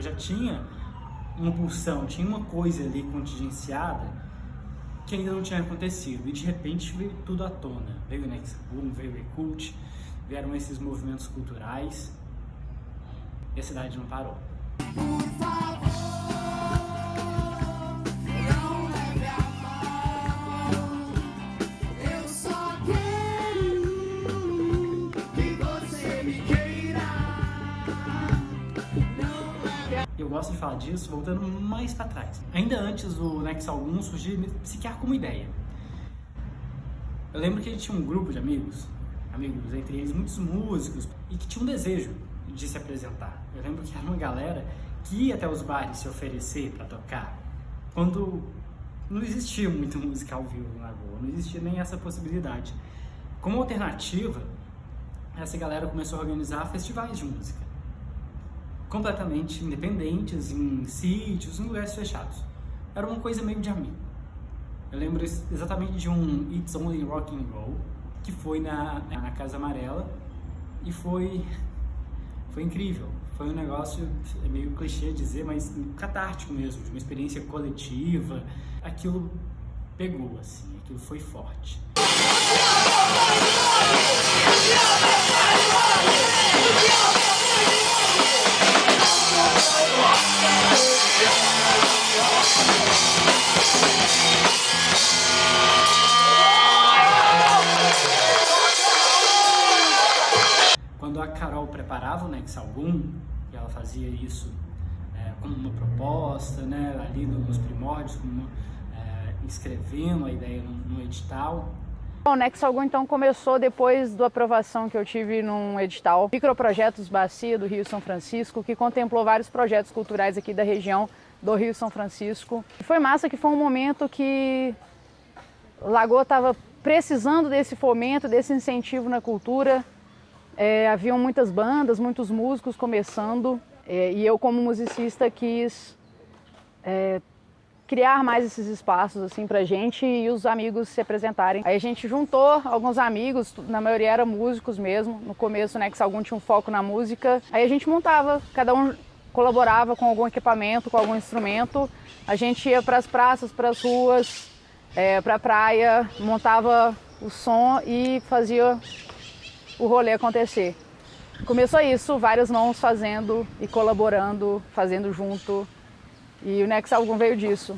Eu já tinha uma pulsão, tinha uma coisa ali contingenciada que ainda não tinha acontecido, e de repente veio tudo à tona. Veio o Next Album, veio o Yakult, vieram esses movimentos culturais, e a cidade não parou. Eu gosto de falar disso voltando mais para trás. Ainda antes do Next Album surgir sequer como ideia. Eu lembro que a gente tinha um grupo de amigos, entre eles muitos músicos, e que tinha um desejo de se apresentar. Eu lembro que era uma galera que ia até os bares se oferecer para tocar, quando não existia muito música ao vivo na Lagoa, não existia nem essa possibilidade. Como alternativa, essa galera começou a organizar festivais de música, completamente independentes, em sítios, em lugares fechados. Era uma coisa meio de amigo. Eu lembro exatamente de um It's Only Rock and Roll, que foi na Casa Amarela, e foi incrível. Foi um negócio, é meio clichê dizer, mas catártico mesmo, de uma experiência coletiva. Aquilo pegou, assim, aquilo foi forte. Quando a Carol preparava o Next Album, e ela fazia isso como uma proposta, né, ali nos primórdios, escrevendo a ideia no edital. O Next Album então começou depois da aprovação que eu tive num edital Microprojetos Bacia do Rio São Francisco, que contemplou vários projetos culturais aqui da região do Rio São Francisco. Foi massa, que foi um momento que Lagoa estava precisando desse fomento, desse incentivo na cultura. Haviam muitas bandas, muitos músicos começando, e eu como musicista quis criar mais esses espaços assim pra gente e os amigos se apresentarem. Aí a gente juntou alguns amigos, na maioria eram músicos mesmo. No começo, né, que algum tinha um foco na música. Aí a gente montava, cada um colaborava com algum equipamento, com algum instrumento. A gente ia para as praças, para as ruas, para a praia, montava o som e fazia o rolê acontecer. Começou isso, várias mãos fazendo e colaborando, fazendo junto. E o Next Album veio disso.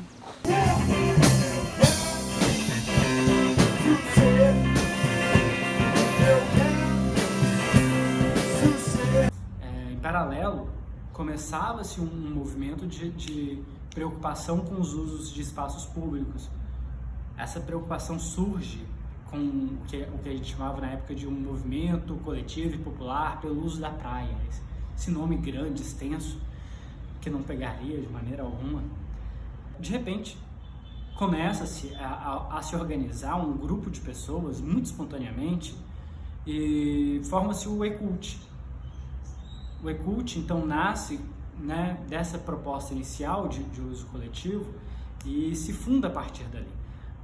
Em paralelo, começava-se um movimento de preocupação com os usos de espaços públicos. Essa preocupação surge com o que a gente chamava na época de um movimento coletivo e popular pelo uso da praia. Esse nome grande, extenso, que não pegaria de maneira alguma. De repente, começa-se a se organizar um grupo de pessoas, muito espontaneamente, e forma-se o Yakult. O Yakult, então, nasce, né, dessa proposta inicial de uso coletivo e se funda a partir dali.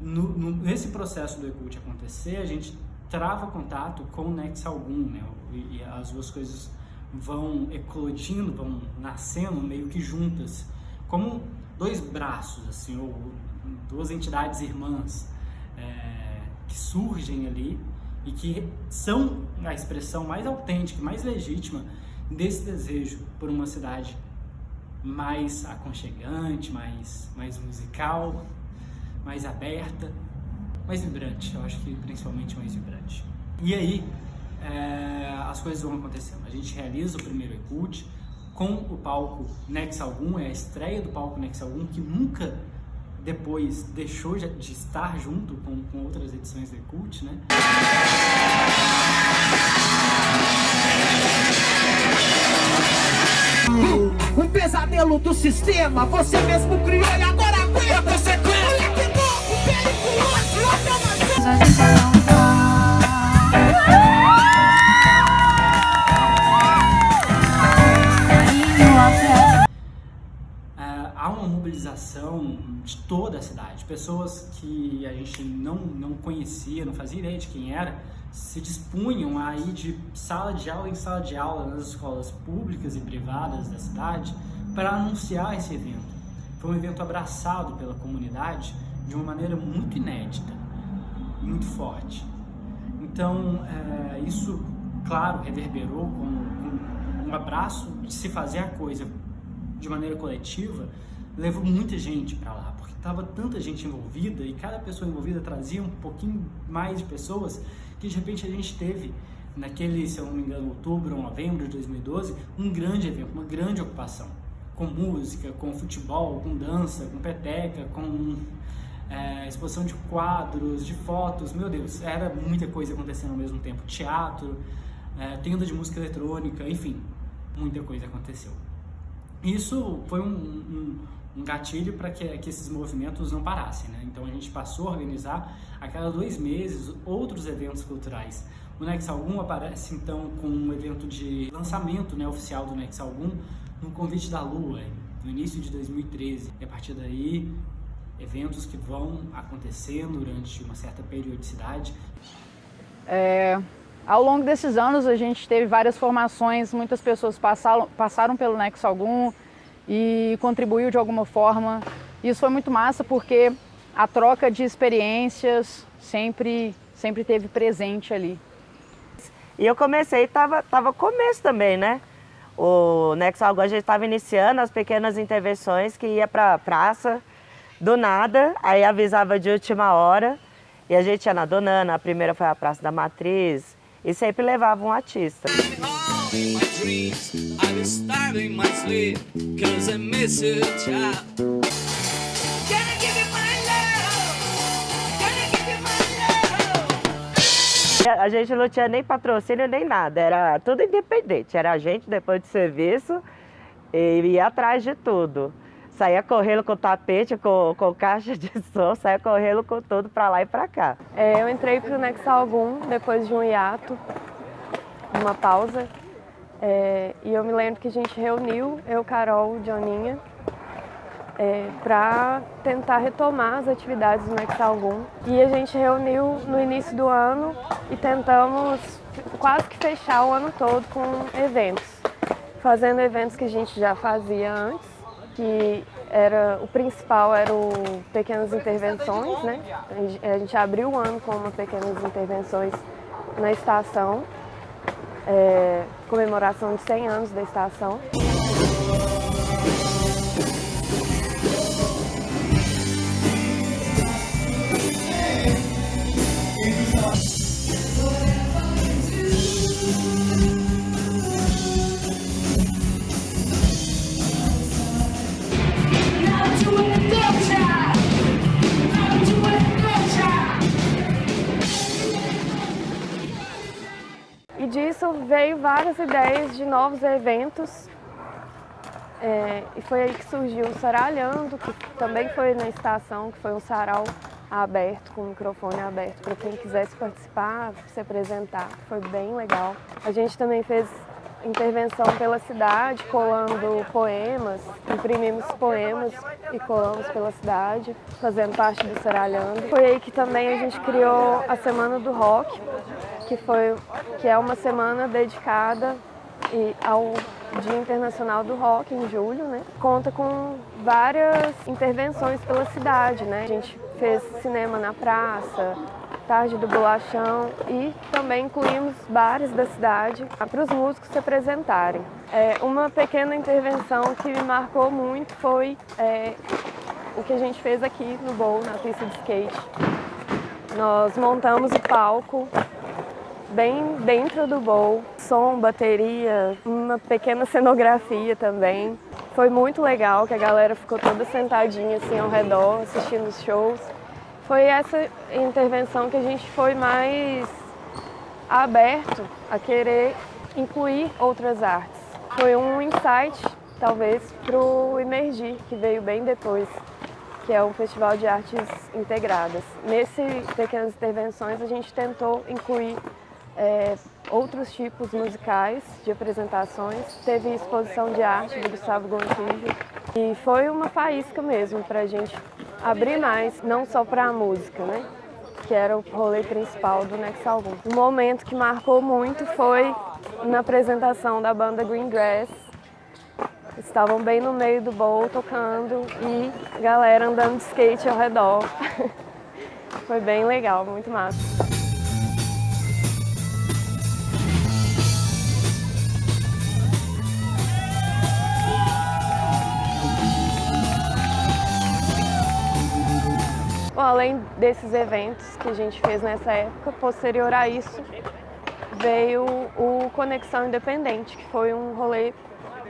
Nesse processo do Yakult acontecer, a gente trava contato com o Next Album, né, e as duas coisas vão eclodindo, vão nascendo meio que juntas, como dois braços, assim, ou duas entidades irmãs que surgem ali e que são a expressão mais autêntica, mais legítima desse desejo por uma cidade mais aconchegante, mais musical, mais aberta, mais vibrante. Eu acho que principalmente mais vibrante. E aí, as coisas vão acontecendo. A gente realiza o primeiro Yakult com o palco Next Album, é a estreia do palco Next Album, que nunca depois deixou de estar junto com outras edições do Yakult, né? Um pesadelo do sistema, você mesmo criou e agora aguenta. Moleque novo, perigoso, há uma mobilização de toda a cidade. Pessoas que a gente não conhecia, não fazia ideia de quem era, se dispunham a ir de sala de aula em sala de aula nas escolas públicas e privadas da cidade para anunciar esse evento. Foi um evento abraçado pela comunidade de uma maneira muito inédita, muito forte. Então, isso, claro, reverberou com um abraço de se fazer a coisa de maneira coletiva, levou muita gente para lá, porque estava tanta gente envolvida e cada pessoa envolvida trazia um pouquinho mais de pessoas que de repente a gente teve naquele, se eu não me engano, outubro ou novembro de 2012, um grande evento, uma grande ocupação, com música, com futebol, com dança, com peteca, com exposição de quadros, de fotos, meu Deus, era muita coisa acontecendo ao mesmo tempo, teatro, tenda de música eletrônica, enfim, muita coisa aconteceu. Isso foi um gatilho para que esses movimentos não parassem, né? Então a gente passou a organizar a cada 2 meses outros eventos culturais. O Nex Algum aparece então com um evento de lançamento, né, oficial do Nex Algum no Convite da Lua, no início de 2013. E a partir daí, eventos que vão acontecendo durante uma certa periodicidade. Ao longo desses anos a gente teve várias formações, muitas pessoas passaram pelo Nex Algum e contribuiu de alguma forma. Isso foi muito massa porque a troca de experiências sempre teve presente ali. E eu comecei, tava começo também, né? O Nex Algum a gente estava iniciando as pequenas intervenções que ia para a praça do nada, aí avisava de última hora e a gente ia na Donana, a primeira foi a Praça da Matriz, e sempre levava um artista. A gente não tinha nem patrocínio nem nada, era tudo independente, era a gente depois do serviço e ia atrás de tudo. Saía correndo com tapete, com caixa de som, saía correndo com tudo para lá e para cá. Eu entrei para o Nex Algum depois de um hiato, uma pausa, e eu me lembro que a gente reuniu, eu, Carol, Johninha, para tentar retomar as atividades do Nex Algum. E a gente reuniu no início do ano e tentamos quase que fechar o ano todo com eventos, fazendo eventos que a gente já fazia antes, que o principal era o Pequenas Intervenções, né? A gente abriu o ano com uma Pequenas Intervenções na estação, comemoração de 100 anos da estação. E disso veio várias ideias de novos eventos, e foi aí que surgiu o Saralhando, que também foi na estação, que foi um sarau aberto, com o microfone aberto para quem quisesse participar, se apresentar, foi bem legal. A gente também fez intervenção pela cidade, colando poemas, imprimimos poemas e colamos pela cidade, fazendo parte do Saralhando. Foi aí que também a gente criou a Semana do Rock, que é uma semana dedicada ao Dia Internacional do Rock, em julho, né? Conta com várias intervenções pela cidade, né? A gente fez cinema na praça, tarde do bolachão e também incluímos bares da cidade para os músicos se apresentarem. Uma pequena intervenção que me marcou muito foi o que a gente fez aqui no Bowl, na pista de skate. Nós montamos o palco bem dentro do Bowl, som, bateria, uma pequena cenografia também. Foi muito legal, que a galera ficou toda sentadinha assim ao redor, assistindo os shows. Foi essa intervenção que a gente foi mais aberto a querer incluir outras artes. Foi um insight, talvez, para o Emergir, que veio bem depois, que é um festival de artes integradas. Nesse Pequenas Intervenções a gente tentou incluir outros tipos musicais de apresentações. Teve exposição de arte do Gustavo Gontijo e foi uma faísca mesmo para a gente abrir mais, não só para a música, né? Que era o rolê principal do Nex Algum. Um momento que marcou muito foi na apresentação da banda Green Grass, estavam bem no meio do bowl tocando e galera andando de skate ao redor. Foi bem legal, muito massa. Bom, além desses eventos que a gente fez nessa época, posterior a isso, veio o Conexão Independente, que foi um rolê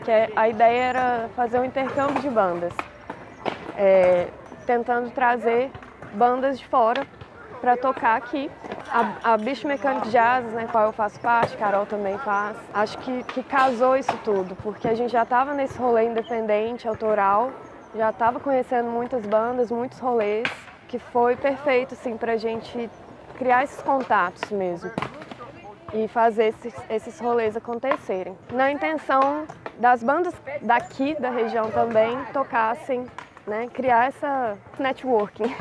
que a ideia era fazer um intercâmbio de bandas, tentando trazer bandas de fora para tocar aqui. A Bicho Mecânico Jazz, né, qual eu faço parte, Carol também faz, acho que casou isso tudo, porque a gente já estava nesse rolê independente, autoral, já estava conhecendo muitas bandas, muitos rolês, que foi perfeito assim, para a gente criar esses contatos mesmo e fazer esses rolês acontecerem. Na intenção das bandas daqui da região também tocassem, né, criar essa networking.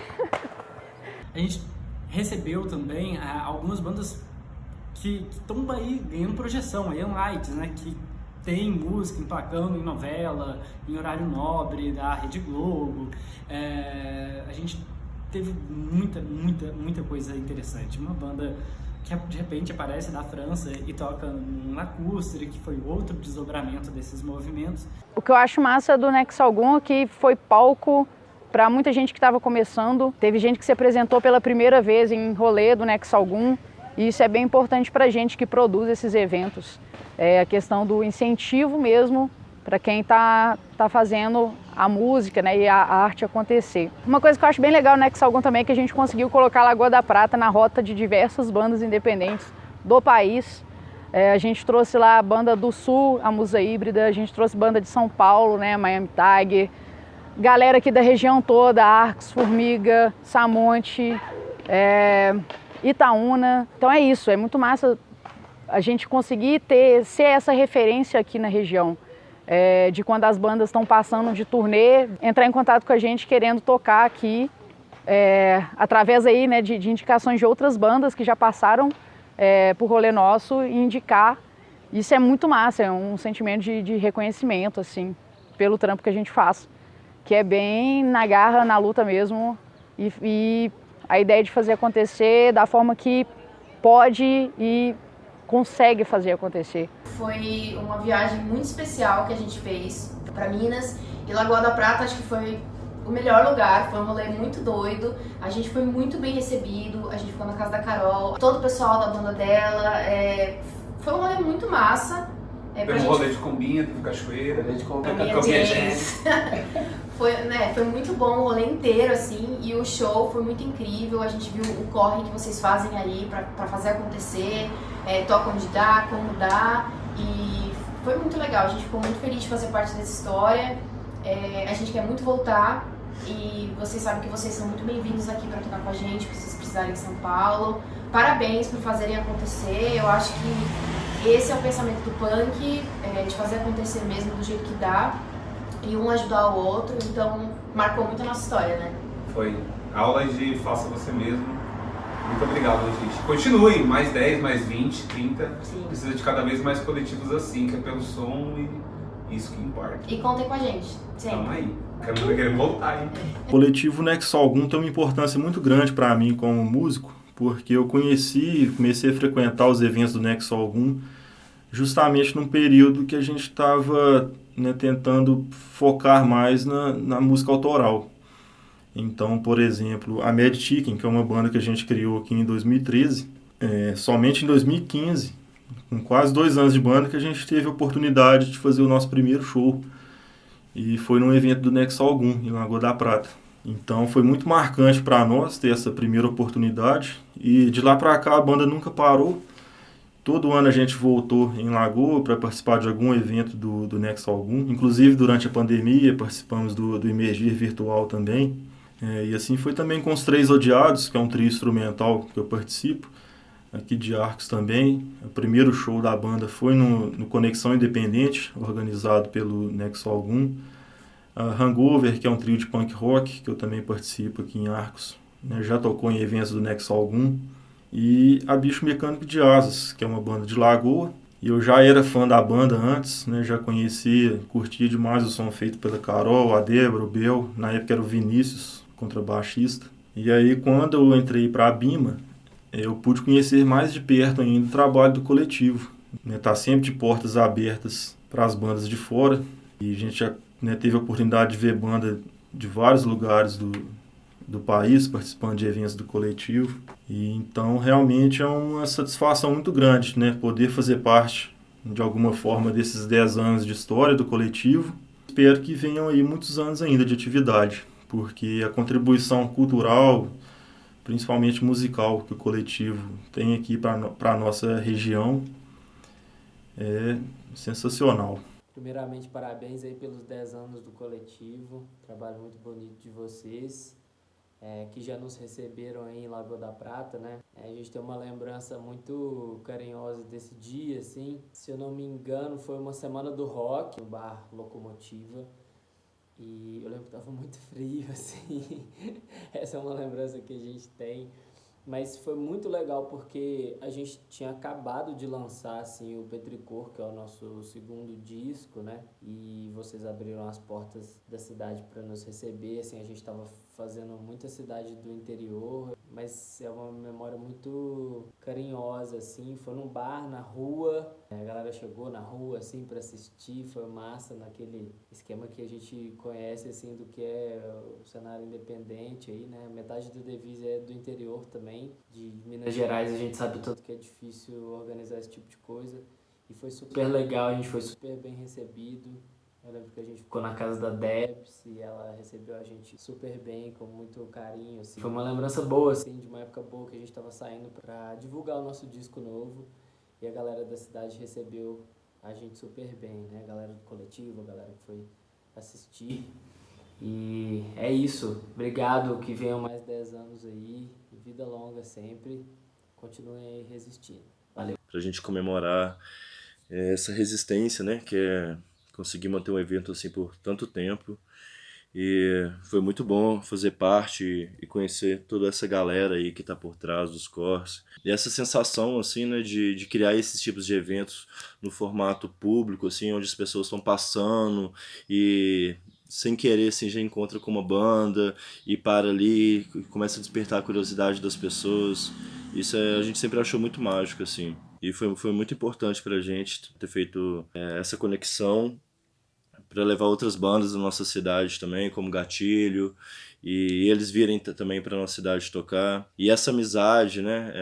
A gente recebeu também algumas bandas que estão aí ganhando projeção, a Young Lights, né, que tem música emplacando em novela, em horário nobre da Rede Globo. A gente teve muita coisa interessante. Uma banda que de repente aparece da França e toca um lacustre, que foi outro desdobramento desses movimentos. O que eu acho massa do Nexo Algum é que foi palco para muita gente que estava começando. Teve gente que se apresentou pela primeira vez em rolê do Nexo Algum, e isso é bem importante para a gente que produz esses eventos. É a questão do incentivo mesmo para quem está fazendo a música, né, e a arte acontecer. Uma coisa que eu acho bem legal no Nexo Algum também é que a gente conseguiu colocar a Lagoa da Prata na rota de diversas bandas independentes do país. A gente trouxe lá a banda do Sul, a Musa Híbrida, a gente trouxe banda de São Paulo, né, Miami Tiger, galera aqui da região toda, Arcos, Formiga, Samonte, Itaúna. Então é isso, é muito massa a gente conseguir ser essa referência aqui na região. De quando as bandas estão passando de turnê, entrar em contato com a gente querendo tocar aqui, através aí, né, de indicações de outras bandas que já passaram por rolê nosso e indicar. Isso é muito massa, é um sentimento de reconhecimento, assim, pelo trampo que a gente faz, que é bem na garra, na luta mesmo, e a ideia de fazer acontecer da forma que pode e consegue fazer acontecer. Foi uma viagem muito especial que a gente fez para Minas, e Lagoa da Prata acho que foi o melhor lugar, foi um rolê muito doido, a gente foi muito bem recebido, a gente ficou na casa da Carol, todo o pessoal da banda dela, foi um rolê muito massa. Teve um rolê de combinha, teve cachoeira, de combinha jazz. Foi muito bom o rolê inteiro, assim, e o show foi muito incrível, a gente viu o corre que vocês fazem aí pra fazer acontecer, toca onde dá, como dá, e foi muito legal, a gente ficou muito feliz de fazer parte dessa história, a gente quer muito voltar, e vocês sabem que vocês são muito bem-vindos aqui pra tocar com a gente, se vocês precisarem em São Paulo. Parabéns por fazerem acontecer, eu acho que esse é o pensamento do punk, de fazer acontecer mesmo do jeito que dá, e um ajudar o outro, então marcou muito a nossa história, né? Foi aula de faça você mesmo. Muito obrigado, gente. Continuem, mais 10, mais 20, 30. Sim. Precisa de cada vez mais coletivos assim, que é pelo som e isso que importa. E contem com a gente, sempre. Tamo aí. Queremos voltar, hein? O coletivo Nexo Algum tem uma importância muito grande para mim como músico, porque eu comecei a frequentar os eventos do Nexo Algum justamente num período que a gente estava, né, tentando focar mais na música autoral. Então, por exemplo, a Mad Chicken, que é uma banda que a gente criou aqui em 2013, somente em 2015, com quase 2 anos de banda, que a gente teve a oportunidade de fazer o nosso primeiro show. E foi num evento do Nexo Algum, em Lagoa da Prata. Então foi muito marcante para nós ter essa primeira oportunidade. E de lá para cá a banda nunca parou. Todo ano a gente voltou em Lagoa para participar de algum evento do Nexo Algum. Inclusive durante a pandemia participamos do Emergir Virtual também. E assim foi também com os Três Odiados, que é um trio instrumental que eu participo, aqui de Arcos também. O primeiro show da banda foi no Conexão Independente, organizado pelo Nexo Algum. Hangover, que é um trio de punk rock, que eu também participo aqui em Arcos, né, já tocou em eventos do Nexo Algum. E a Bicho Mecânico de Asas, que é uma banda de Lagoa, E eu já era fã da banda antes, né? Já conhecia, curtia demais o som feito pela Carol, a Débora, o Bel. Na época era o Vinícius, contrabaixista. E aí, quando eu entrei para a Bima, eu pude conhecer mais de perto ainda o trabalho do coletivo. Tá sempre de portas abertas para as bandas de fora. E a gente já, né, teve a oportunidade de ver banda de vários lugares do país participando de eventos do coletivo. E então realmente é uma satisfação muito grande, né, poder fazer parte de alguma forma desses 10 anos de história do coletivo. Espero que venham aí muitos anos ainda de atividade, porque a contribuição cultural, principalmente musical, que o coletivo tem aqui para a nossa região é sensacional. Primeiramente, parabéns aí pelos 10 anos do coletivo, trabalho muito bonito de vocês, que já nos receberam aí em Lagoa da Prata, né? A gente tem uma lembrança muito carinhosa desse dia, assim. Se eu não me engano, foi uma semana do rock no bar Locomotiva. E eu lembro que estava muito frio, assim. Essa é uma lembrança que a gente tem. Mas foi muito legal porque a gente tinha acabado de lançar, assim, o Petricor, que é o nosso segundo disco, né? E vocês abriram as portas da cidade para nos receber, assim, a gente estava fazendo muita cidade do interior, mas é uma memória muito carinhosa, assim. Foi num bar, na rua, a galera chegou na rua, assim, para assistir, foi massa, naquele esquema que a gente conhece, assim, do que é o cenário independente aí, né? Metade do Devise é do interior também, de Minas Gerais. A gente sabe o tanto que é difícil organizar esse tipo de coisa, e foi super legal, a gente foi super bem recebido. Eu lembro que a gente ficou na casa da Debs e ela recebeu a gente super bem, com muito carinho, assim. Foi uma lembrança boa, assim, de uma época boa que a gente estava saindo para divulgar o nosso disco novo, e a galera da cidade recebeu a gente super bem, né? A galera do coletivo, a galera que foi assistir. E é isso. Obrigado, que venham mais 10 anos aí, vida longa sempre. Continuem aí resistindo. Valeu. Pra gente comemorar essa resistência, né? Que é conseguir manter um evento assim por tanto tempo. E foi muito bom fazer parte e conhecer toda essa galera aí que tá por trás dos corres. E essa sensação, assim, né, de criar esses tipos de eventos no formato público, assim, onde as pessoas estão passando e sem querer, assim, já encontra com uma banda e para ali, começa a despertar a curiosidade das pessoas. Isso a gente sempre achou muito mágico, assim. E foi muito importante pra gente ter feito essa conexão para levar outras bandas da nossa cidade também, como Gatilho, e eles virem também para nossa cidade tocar. E essa amizade, né,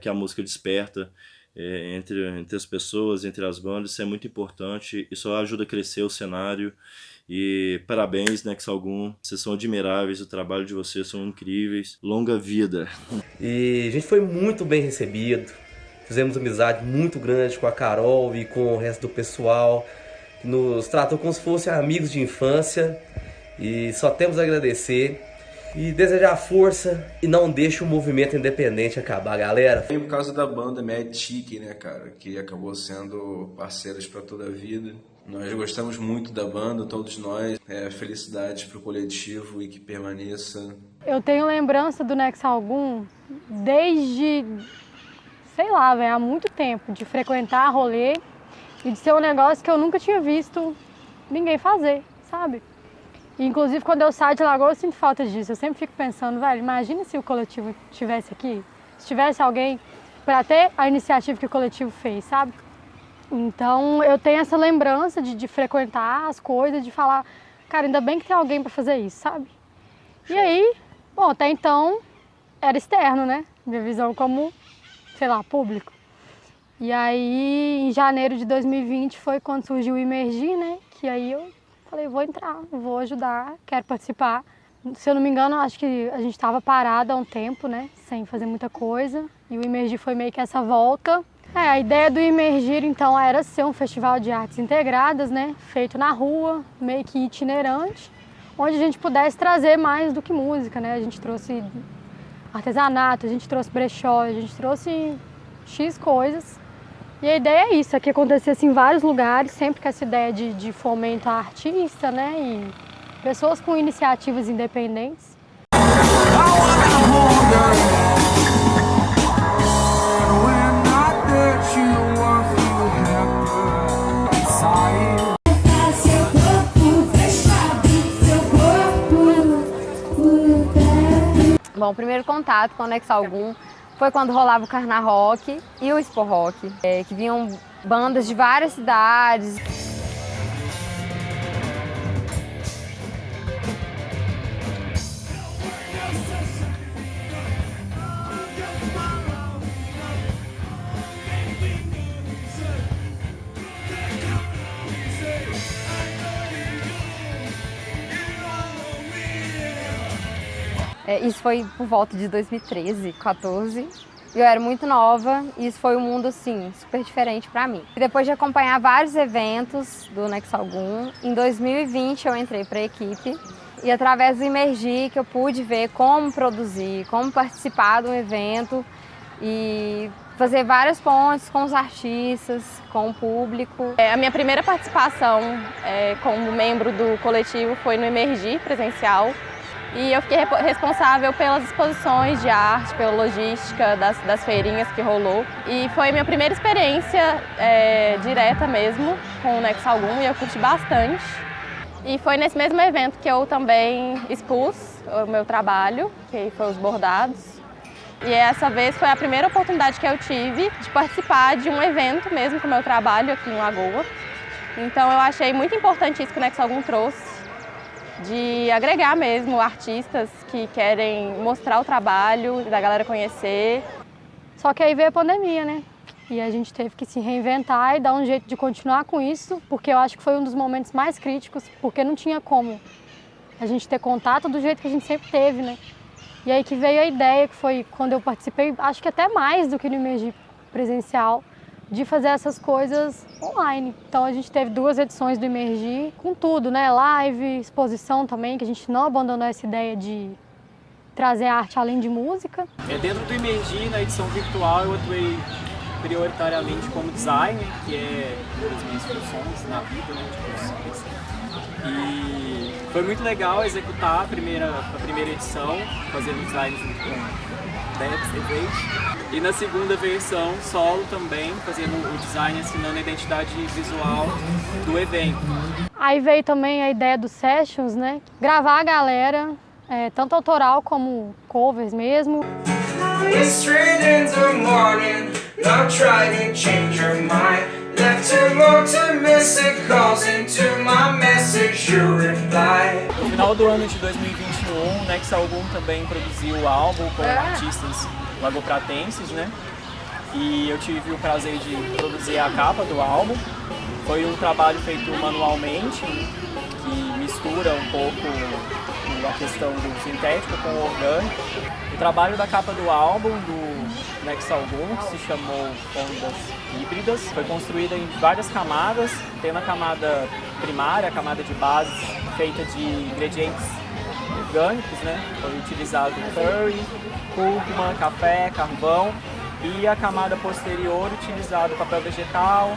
que a música desperta entre as pessoas, entre as bandas, isso é muito importante e só ajuda a crescer o cenário. E parabéns, Nexo Algum, vocês são admiráveis, o trabalho de vocês são incríveis, longa vida. E a gente foi muito bem recebido, fizemos amizade muito grande com a Carol e com o resto do pessoal, que nos tratam como se fossem amigos de infância, e só temos a agradecer e desejar força e não deixe o movimento independente acabar, galera. Por causa da banda Mad Chic, né, cara, que acabou sendo parceiros para toda a vida. Nós gostamos muito da banda, todos nós. Felicidades pro coletivo e que permaneça. Eu tenho lembrança do Nexo Algum desde, sei lá, velho, há muito tempo, de frequentar rolê e de ser um negócio que eu nunca tinha visto ninguém fazer, sabe? E, inclusive, quando eu saio de Lagoa, eu sinto falta disso. Eu sempre fico pensando, velho, imagina se o coletivo estivesse aqui, se tivesse alguém para ter a iniciativa que o coletivo fez, sabe? Então, eu tenho essa lembrança de frequentar as coisas, de falar, cara, ainda bem que tem alguém para fazer isso, sabe? E aí, bom, até então, era externo, né? Minha visão como, sei lá, público. E aí, em janeiro de 2020 foi quando surgiu o Imergir, né? Que aí eu falei, vou entrar, vou ajudar, quero participar. Se eu não me engano, acho que a gente estava parado há um tempo, né? Sem fazer muita coisa. E o Imergir foi meio que essa volta. A ideia do Imergir, então, era ser um festival de artes integradas, né? Feito na rua, meio que itinerante, onde a gente pudesse trazer mais do que música, né? A gente trouxe artesanato, a gente trouxe brechó, a gente trouxe X coisas. E a ideia é isso, é que acontecesse em vários lugares, sempre com essa ideia de fomento à artista, né? E pessoas com iniciativas independentes. You want, you have Bom, o primeiro contato com o Nex Algum foi quando rolava o Carna Rock e o Expo Rock, que vinham bandas de várias cidades. Isso foi por volta de 2013, 14. Eu era muito nova e isso foi um mundo assim super diferente para mim. E depois de acompanhar vários eventos do Nex Algum, em 2020 eu entrei para a equipe e através do Imergir que eu pude ver como produzir, como participar de um evento e fazer várias pontes com os artistas, com o público. A minha primeira participação como membro do coletivo foi no Imergir presencial. E eu fiquei responsável pelas exposições de arte, pela logística das feirinhas que rolou. E foi a minha primeira experiência direta mesmo com o Nex Algum e eu curti bastante. E foi nesse mesmo evento que eu também expus o meu trabalho, que foi os bordados. E essa vez foi a primeira oportunidade que eu tive de participar de um evento mesmo com o meu trabalho aqui em Lagoa. Então eu achei muito importante isso que o Nex Algum trouxe, de agregar mesmo artistas que querem mostrar o trabalho, da galera conhecer. Só que aí veio a pandemia, né? E a gente teve que se reinventar e dar um jeito de continuar com isso, porque eu acho que foi um dos momentos mais críticos, porque não tinha como a gente ter contato do jeito que a gente sempre teve, né? E aí que veio a ideia, que foi quando eu participei, acho que até mais do que no Imergir presencial, de fazer essas coisas online. Então a gente teve 2 edições do Imergir com tudo, né? Live, exposição também, que a gente não abandonou essa ideia de trazer arte além de música. Dentro do Imergir, na edição virtual, eu atuei prioritariamente como designer, que é uma das minhas funções na vida, né, de profissões. E foi muito legal executar a primeira edição, fazendo design junto com Debs e Veit. E na segunda versão, solo também, fazendo o design, assinando a identidade visual do evento. Aí veio também a ideia dos sessions, né? Gravar a galera, tanto autoral como covers mesmo. It's straight in the morning, now try to change your mind. Left him optimistic, calls into my message, you reply. No final do ano de 2021, o Nex Algum também produziu o álbum com artistas lagopratenses, né? E eu tive o prazer de produzir a capa do álbum. Foi um trabalho feito manualmente, que mistura um pouco a questão do sintético com o orgânico. O trabalho da capa do álbum do Nex Algum, que se chamou Ondas Híbridas, foi construída em várias camadas, tendo a camada primária, a camada de base, feita de ingredientes orgânicos, né? Foi utilizado curry, cúrcuma, café, carvão, e a camada posterior utilizado papel vegetal,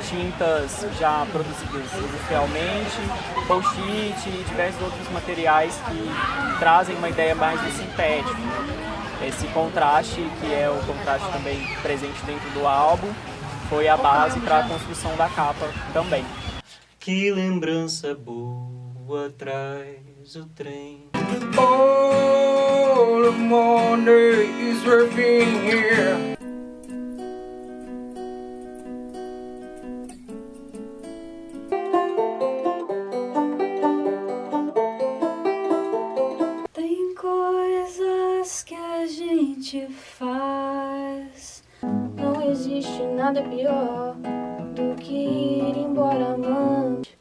tintas já produzidas industrialmente, post-it e diversos outros materiais que trazem uma ideia mais do sintético. Esse contraste, que é o contraste também presente dentro do álbum, foi a base para a construção da capa também. Que lembrança boa traz o trem. All the mornings we're being here. Tem coisas que a gente faz. Não existe nada pior do que ir embora amante.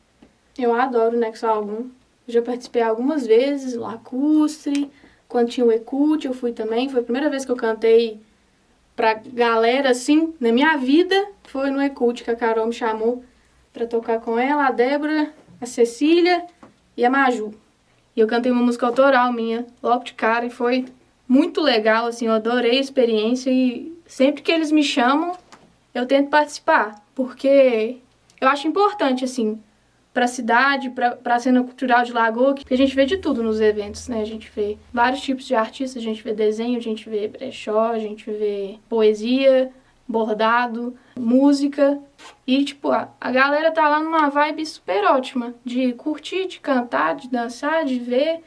Eu adoro o Nex Algum. Já participei algumas vezes, lacustre, quando tinha o Ecult eu fui também. Foi a primeira vez que eu cantei pra galera, assim, na minha vida. Foi no Ecult que a Carol me chamou pra tocar com ela, a Débora, a Cecília e a Maju. E eu cantei uma música autoral minha, logo de cara, e foi muito legal, assim, eu adorei a experiência. E sempre que eles me chamam, eu tento participar, porque eu acho importante, assim, para a cidade, para a cena cultural de Lagoa, que a gente vê de tudo nos eventos, né? A gente vê vários tipos de artistas, a gente vê desenho, a gente vê brechó, a gente vê poesia, bordado, música. E, tipo, a galera tá lá numa vibe super ótima, de curtir, de cantar, de dançar, de ver.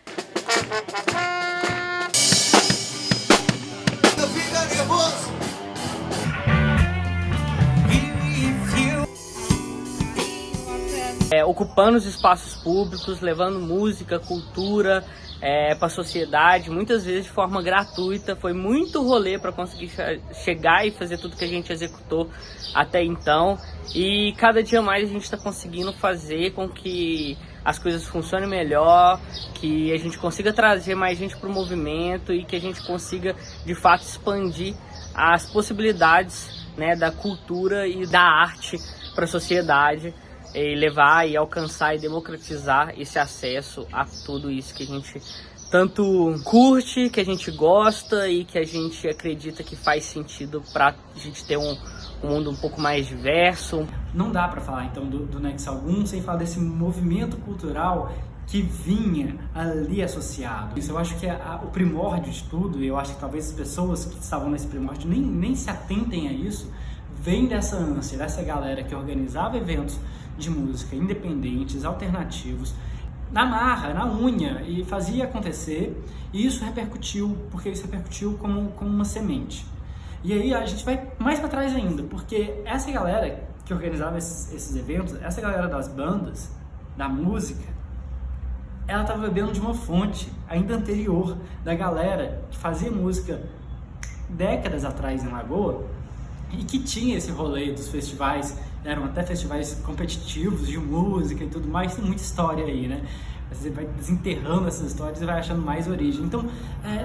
Ocupando os espaços públicos, levando música, cultura para a sociedade, muitas vezes de forma gratuita. Foi muito rolê para conseguir chegar e fazer tudo que a gente executou até então. E cada dia mais a gente está conseguindo fazer com que as coisas funcionem melhor, que a gente consiga trazer mais gente para o movimento e que a gente consiga, de fato, expandir as possibilidades, né, da cultura e da arte para a sociedade, e levar e alcançar e democratizar esse acesso a tudo isso que a gente tanto curte, que a gente gosta e que a gente acredita que faz sentido para a gente ter um mundo um pouco mais diverso. Não dá para falar então do Nex Algum sem falar desse movimento cultural que vinha ali associado. Isso eu acho que é o primórdio de tudo, e eu acho que talvez as pessoas que estavam nesse primórdio nem se atentem a isso, vem dessa ânsia, dessa galera que organizava eventos de música independentes, alternativos, na marra, na unha, e fazia acontecer, e isso repercutiu, porque isso repercutiu como uma semente. E aí a gente vai mais para trás ainda, porque essa galera que organizava esses eventos, essa galera das bandas, da música, ela estava bebendo de uma fonte ainda anterior da galera que fazia música décadas atrás em Lagoa e que tinha esse rolê dos festivais, eram até festivais competitivos de música e tudo mais. Tem muita história aí, né? Você vai desenterrando essas histórias e vai achando mais origem. Então,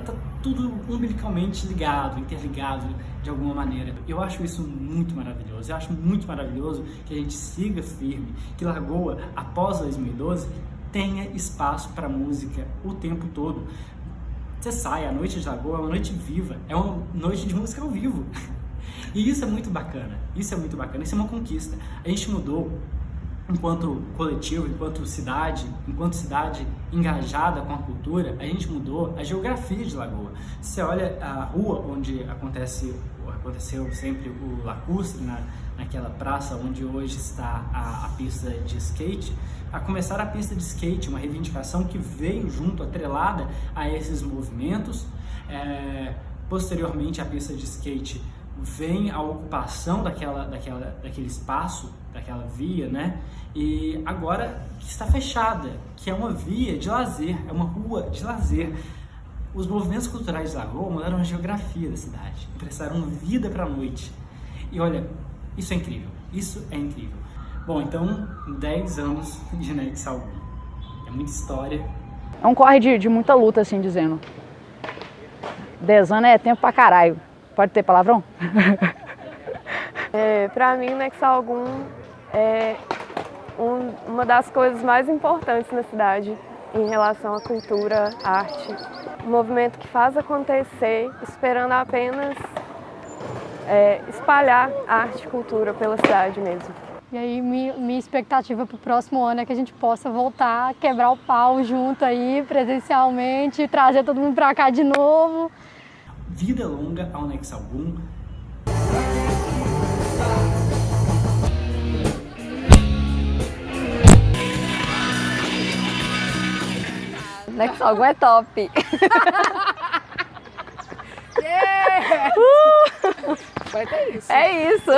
tá tudo umbilicalmente ligado, interligado de alguma maneira. Eu acho isso muito maravilhoso. Eu acho muito maravilhoso que a gente siga firme, que Lagoa, após 2012, tenha espaço para música o tempo todo. Você sai, a noite de Lagoa é uma noite viva, é uma noite de música ao vivo. E isso é muito bacana, isso é uma conquista. A gente mudou enquanto coletivo, enquanto cidade engajada com a cultura, a gente mudou a geografia de Lagoa. Você olha a rua onde aconteceu sempre o lacustre, naquela praça onde hoje está a pista de skate, a começar a pista de skate, uma reivindicação que veio junto, atrelada a esses movimentos. Posteriormente, a pista de skate vem a ocupação daquele espaço, daquela via, né? E agora que está fechada, que é uma via de lazer, é uma rua de lazer. Os movimentos culturais de Lagoa mudaram a geografia da cidade, emprestaram vida para a noite. E olha, isso é incrível, isso é incrível. Bom, então, 10 anos de Nex Algum. É muita história. É um corre de muita luta, assim dizendo. 10 anos é tempo pra caralho. Pode ter palavrão? Para mim, o Nex Algum é uma das coisas mais importantes na cidade em relação à cultura, arte. Um movimento que faz acontecer, esperando apenas espalhar arte e cultura pela cidade mesmo. E aí, minha expectativa para o próximo ano é que a gente possa voltar, quebrar o pau junto aí, presencialmente, trazer todo mundo para cá de novo. Vida longa ao Nex Algum. Nex Algum é top. Yeah! Vai ter isso. É isso.